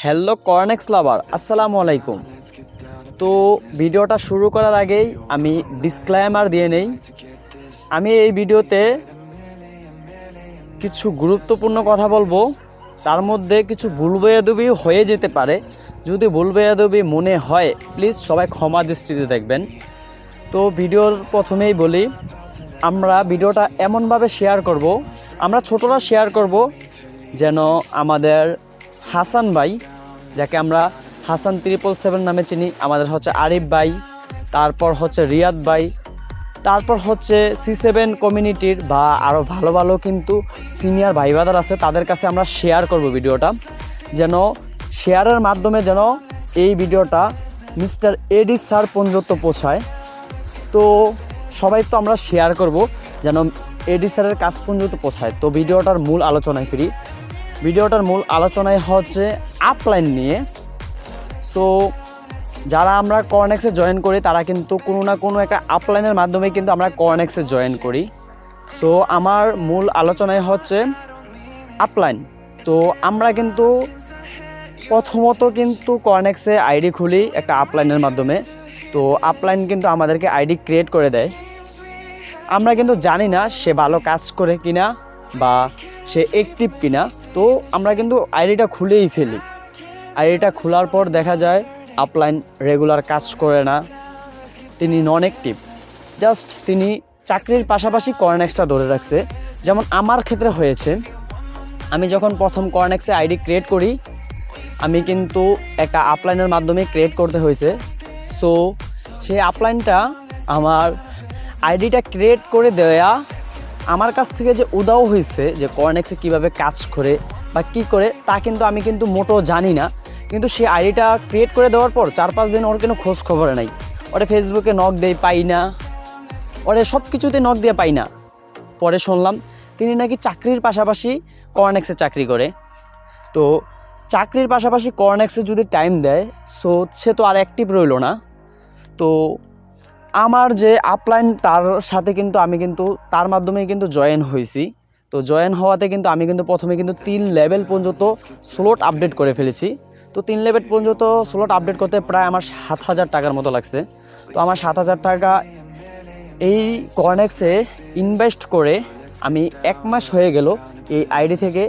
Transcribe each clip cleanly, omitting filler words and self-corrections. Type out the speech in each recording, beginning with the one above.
Hello কর্নেক্স লাভার, আসসালামু আলাইকুম। তো ভিডিওটা শুরু করার আগেই আমি ডিসক্লেমার দিয়ে নেই। আমি এই ভিডিওতে কিছু গুরুত্বপূর্ণ কথা বলবো, তার মধ্যে কিছু ভুল বেয়াদবি হয়ে যেতে পারে। যদি ভুল বেয়াদবি মনে হয় প্লিজ সবাই ক্ষমা দৃষ্টিতে দেখবেন। তো ভিডিওর প্রথমেই বলি, আমরা ভিডিওটা এমনভাবে শেয়ার করব, আমরা ছোটরা শেয়ার করব যেন আমাদের হাসান ভাই, যাকে আমরা হাসান 777 নামে চিনি, আমাদের হচ্ছে আরিফ ভাই, তারপর হচ্ছে রিয়াদ ভাই, তারপর হচ্ছে C7 কমিউনিটির বা আরও ভালো ভালো কিন্তু সিনিয়র ভাই ব্রাদার আছে, তাদের কাছে আমরা শেয়ার করব ভিডিওটা, যেন শেয়ারের মাধ্যমে যেন এই ভিডিওটা মিস্টার এডি স্যার পর্যন্ত পৌঁছায়। তো সবাই তো আমরা শেয়ার করব যেন এডি স্যারের কাছ পর্যন্ত পৌঁছায়। তো ভিডিওটার মূল আলোচনায় ফিরি। ভিডিওটার মূল আলোচনায় হচ্ছে আপলাইন নিয়ে। সো যারা আমরা কর্নেক্সে জয়েন করি তারা কিন্তু কোনো না কোনো একটা আপলাইনের মাধ্যমে কিন্তু আমরা কর্নেক্সে জয়েন করি। সো আমার মূল আলোচনায় হচ্ছে আপলাইন। তো আমরা কিন্তু প্রথমত কিন্তু কর্নেক্সে আইডি খুলি একটা আপলাইনের মাধ্যমে। তো আপলাইন কিন্তু আমাদেরকে আইডি ক্রিয়েট করে দেয়। আমরা কিন্তু জানি না সে ভালো কাজ করে কিনা বা সে অ্যাক্টিভ কিনা। তো আমরা কিন্তু আইডিটা খুলেই ফেলি। আইডিটা খোলার পর দেখা যায় আপলাইন রেগুলার কাজ করে না, তিনি নন অ্যাক্টিভ, জাস্ট তিনি চাকরির পাশাপাশি কর্নেক্সটা ধরে রাখছে। যেমন আমার ক্ষেত্রে হয়েছে, আমি যখন প্রথম কর্নেক্সে আইডি ক্রিয়েট করি, আমি কিন্তু একটা আপলাইনের মাধ্যমে ক্রিয়েট করতে হয়েছে। সো সেই আপলাইনটা আমার আইডিটা ক্রিয়েট করে দেওয়া আমার কাছ থেকে যে উদাও হয়েছে যে কর্নেক্সে কীভাবে কাজ করে বা কী করে তা কিন্তু আমি কিন্তু মোটেও জানি না। কিন্তু সে আইডিটা ক্রিয়েট করে দেওয়ার পর 4-5 দিন ওর কোনো খোঁজ খবর নাই। ওরে ফেসবুকে নক দেই, পাই না। ওরে সব কিছুতে নক দিয়ে পাই না। পরে শুনলাম তিনি নাকি চাকরির পাশাপাশি কর্নেক্সে চাকরি করে। তো চাকরির পাশাপাশি কর্নেক্সে যদি টাইম দেয়, সো সে তো আর অ্যাক্টিভ রইল না। তো আমার যে আপলাইন তার সাথে কিন্তু আমি কিন্তু তার মাধ্যমেই কিন্তু জয়েন হয়েছি। তো জয়েন হওয়াতে কিন্তু আমি কিন্তু প্রথমে কিন্তু 3 লেভেল পর্যন্ত স্লট আপডেট করে ফেলেছি। তো 3 লেভেল পর্যন্ত স্লট আপডেট করতে প্রায় আমার 7,000 টাকার মতো লাগছে। তো আমার 7,000 টাকা এই কর্নেক্সে ইনভেস্ট করে আমি 1 মাস হয়ে গেল এই আইডি থেকে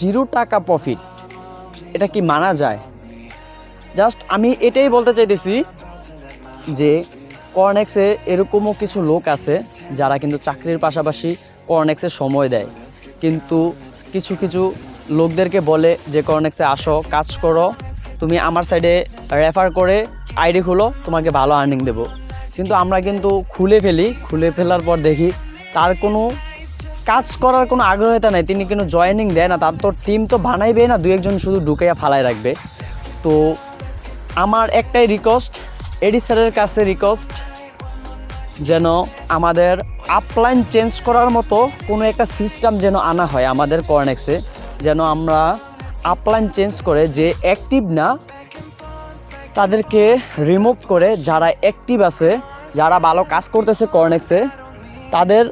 0 টাকা প্রফিট। এটা কি মানা যায়? জাস্ট আমি এটাই বলতে চাইতেছি যে কর্নেক্সে এরকমও কিছু লোক আছে যারা কিন্তু চাকরির পাশাপাশি কর্নেক্সে সময় দেয়, কিন্তু কিছু কিছু লোকদেরকে বলে যে কর্নেক্সে আসো, কাজ করো, তুমি আমার সাইডে রেফার করে আইডি খুলো, তোমাকে ভালো আর্নিং দেবো। কিন্তু আমরা কিন্তু খুলে ফেলার পর দেখি তার কোনো কাজ করার কোনো আগ্রহতা নেই, তিনি কিন্তু জয়েনিং দেয় না, তার তো টিম তো বানাইবে না, 2-1 জন শুধু ঢুকাইয়া ফালাই রাখবে। তো আমার একটাই রিকোয়েস্ট, এডি স্যারের কাছে রিকোয়েস্ট, যেন আমাদের আপলাইন চেঞ্জ করার মতো কোনো একটা সিস্টেম যেন আনা হয় আমাদের কর্নেক্সে, যেন আমরা আপলাইন চেঞ্জ করে যে অ্যাক্টিভ না তাদেরকে রিমুভ করে যারা অ্যাক্টিভ আছে, যারা ভালো কাজ করতেছে কর্নেক্সে, তাদের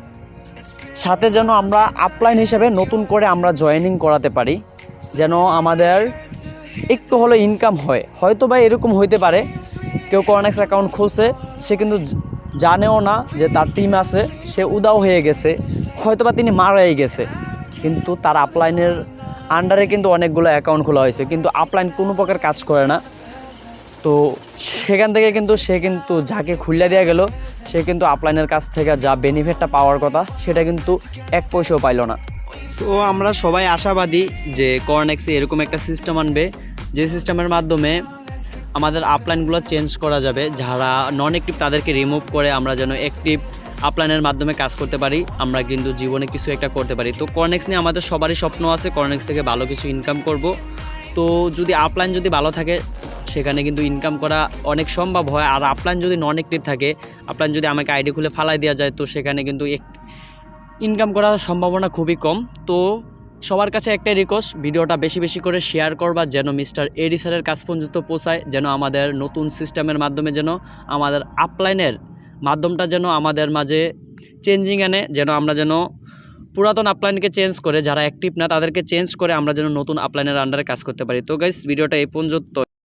সাথে যেন আমরা আপলাইন হিসেবে নতুন করে আমরা জয়েনিং করাতে পারি, যেন আমাদের একটু হলো ইনকাম হয়। হয়তো বা এরকম হইতে পারে কেউ কর্নেক্স অ্যাকাউন্ট খুলছে, সে কিন্তু জানেও না যে তার টিম আছে, সে উদাও হয়ে গেছে, হয়তো বা তিনি মারাই গেছে, কিন্তু তার আপলাইনের আন্ডারে কিন্তু অনেকগুলো অ্যাকাউন্ট খোলা হয়েছে, কিন্তু আপলাইন কোনো প্রকার কাজ করে না। তো সেখান থেকে কিন্তু সে কিন্তু যাকে খুলে দেওয়া গেল, সে কিন্তু আপলাইনের কাছ থেকে যা বেনিফিটটা পাওয়ার কথা সেটা কিন্তু 1 পয়সাও পাইল না। তো আমরা সবাই আশাবাদী যে কর্নেক্সে এরকম একটা সিস্টেম আনবে, যে সিস্টেমের মাধ্যমে আমাদের আপলাইনগুলো চেঞ্জ করা যাবে, যারা নন অ্যাক্টিভ তাদেরকে রিমুভ করে আমরা যেন অ্যাক্টিভ আপলাইনের মাধ্যমে কাজ করতে পারি, আমরা কিন্তু জীবনে কিছু একটা করতে পারি। তো কর্নেক্স নিয়ে আমাদের সবারই স্বপ্ন আছে, কর্নেক্স থেকে ভালো কিছু ইনকাম করব। তো যদি আপলাইন যদি ভালো থাকে সেখানে কিন্তু ইনকাম করা অনেক সম্ভব হয়। আর আপলাইন যদি নন অ্যাক্টিভ থাকে, আপলাইন যদি আমাকে আইডি খুলে ফালাই দেওয়া যায়, তো সেখানে কিন্তু ইনকাম করার সম্ভাবনা খুবই কম। তো সবার কাছে একটাই রিকোয়েস্ট, ভিডিওটা বেশি বেশি করে শেয়ার করবা, যেন মিস্টার এডি স্যারের কাছ পর্যন্ত পৌঁছায়, যেন আমাদের নতুন সিস্টেমের মাধ্যমে যেন আমাদের আপলাইনের মাধ্যমটা যেন আমাদের মাঝে চেঞ্জিং আনে, যেন আমরা যেন পুরাতন আপলাইনকে চেঞ্জ করে, যারা অ্যাক্টিভ না তাদেরকে চেঞ্জ করে আমরা যেন নতুন আপলাইনের আন্ডারে কাজ করতে পারি। তো গাইস ভিডিওটা এই পর্যন্ত।